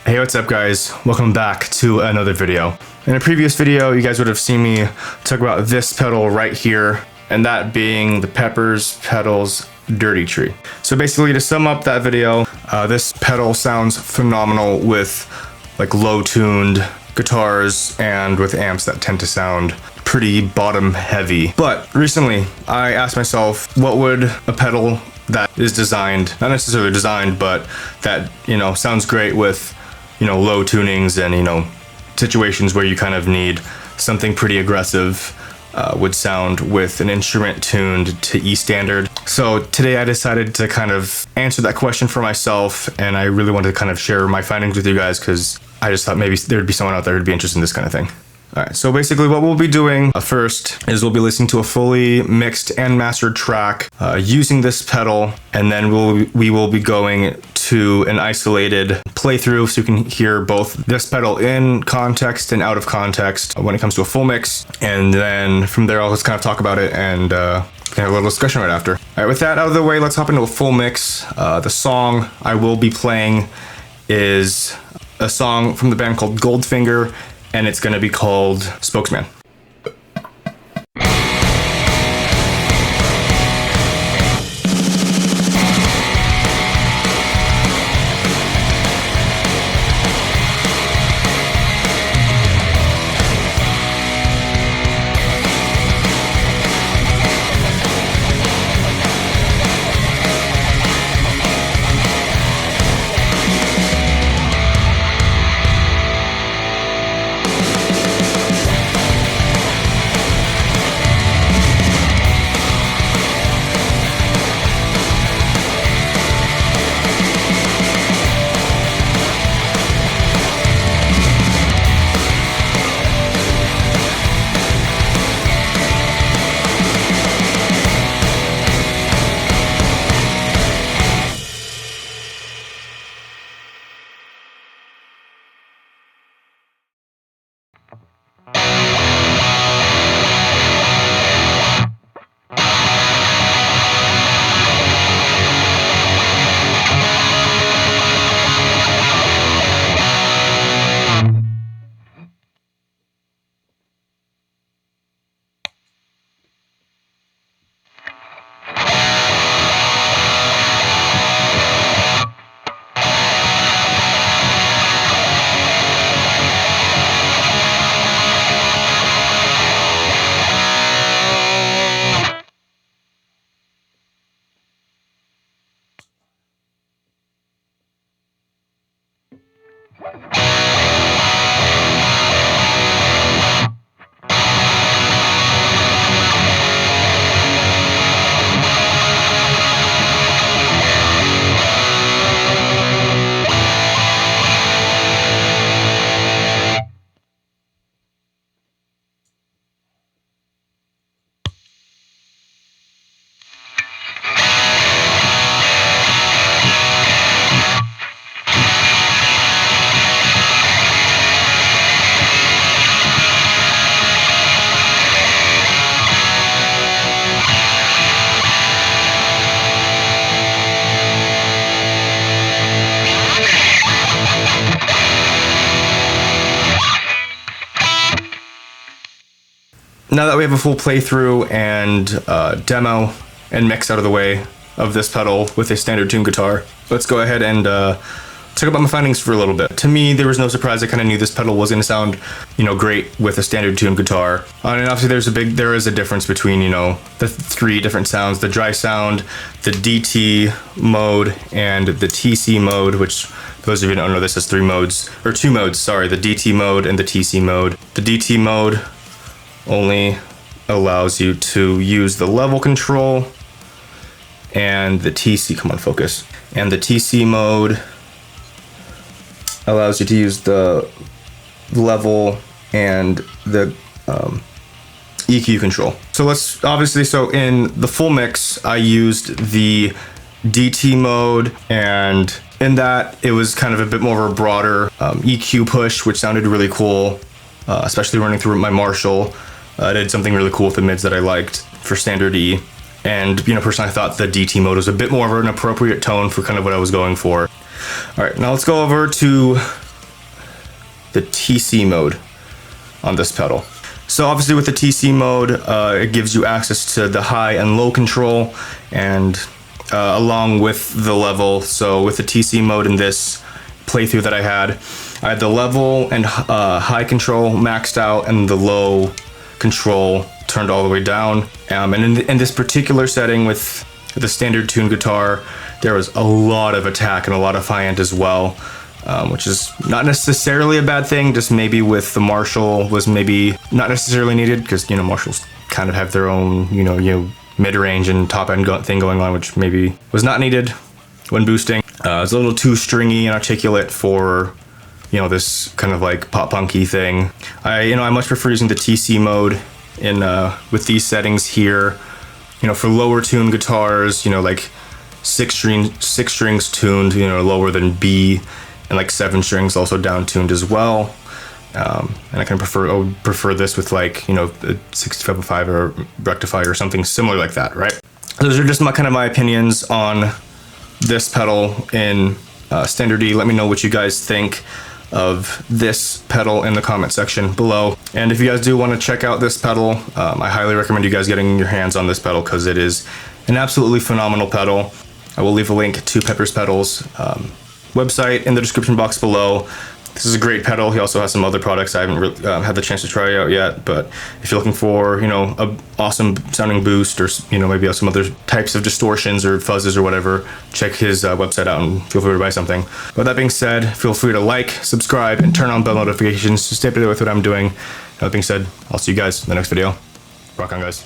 Hey, what's up guys? Welcome back to another video. In a previous video, you guys would have seen me talk about this pedal right here, and that being the Pepers Pedals Dirty Tree. So basically, to sum up that video, this pedal sounds phenomenal with like low-tuned guitars and with amps that tend to sound pretty bottom heavy. But recently, I asked myself, what would a pedal that is designed, not necessarily designed, but that, sounds great with low tunings and, situations where you kind of need something pretty aggressive would sound with an instrument tuned to E standard. So today I decided to kind of answer that question for myself, and I really wanted to kind of share my findings with you guys because I just thought maybe there'd be someone out there who'd be interested in this kind of thing. Alright, so basically what we'll be doing first is we'll be listening to a fully mixed and mastered track using this pedal, and then we will be going to an isolated playthrough so you can hear both this pedal in context and out of context when it comes to a full mix, and then from there I'll just kind of talk about it and have a little discussion right after. Alright, with that out of the way, let's hop into a full mix. The song I will be playing is a song from the band called Goldfinger, and it's going to be called Spokesman. Now that we have a full playthrough and demo and mix out of the way of this pedal with a standard tune guitar, let's go ahead and talk about my findings for a little bit. To me, there was no surprise. I kind of knew this pedal was going to sound, great with a standard tune guitar. And obviously there is a difference between, the three different sounds: the dry sound, the DT mode, and the TC mode, which for those of you who don't know, this has two modes, the DT mode and the TC mode. The DT mode only allows you to use the level control, and the TC, come on, focus. And the TC mode allows you to use the level and the EQ control. So in the full mix, I used the DT mode, and in that it was kind of a bit more of a broader EQ push, which sounded really cool, especially running through my Marshall. I did something really cool with the mids that I liked for standard E. And, personally, I thought the DT mode was a bit more of an appropriate tone for kind of what I was going for. All right, now let's go over to the TC mode on this pedal. So obviously with the TC mode, it gives you access to the high and low control, and along with the level. So with the TC mode in this playthrough that I had the level and high control maxed out and the low control turned all the way down. And in this particular setting with the standard tuned guitar, there was a lot of attack and a lot of high end as well. Which is not necessarily a bad thing, just maybe with the Marshall was maybe not necessarily needed, because, you know, Marshalls kind of have their own, you know, mid-range and top-end thing going on, which maybe was not needed when boosting. It's a little too stringy and articulate for, you know, this kind of like pop-punky thing. I much prefer using the TC mode in with these settings here. You know, for lower tuned guitars, you know, like six strings tuned, you know, lower than B, and like 7 strings also down tuned as well. And I would prefer this with, like, you know, a 6505 or rectifier or something similar like that, right? Those are just my opinions on this pedal in standard E. Let me know what you guys think of this pedal in the comment section below. And if you guys do want to check out this pedal, I highly recommend you guys getting your hands on this pedal, because it is an absolutely phenomenal pedal. I will leave a link to Pepers Pedals website in the description box below. This is a great pedal. He also has some other products I haven't really, had the chance to try out yet, but if you're looking for, you know, a awesome sounding boost, or, you know, maybe some other types of distortions or fuzzes or whatever, check his website out and feel free to buy something. With that being said, feel free to like, subscribe, and turn on bell notifications to stay up to date with what I'm doing. That being said, I'll see you guys in the next video. Rock on, guys.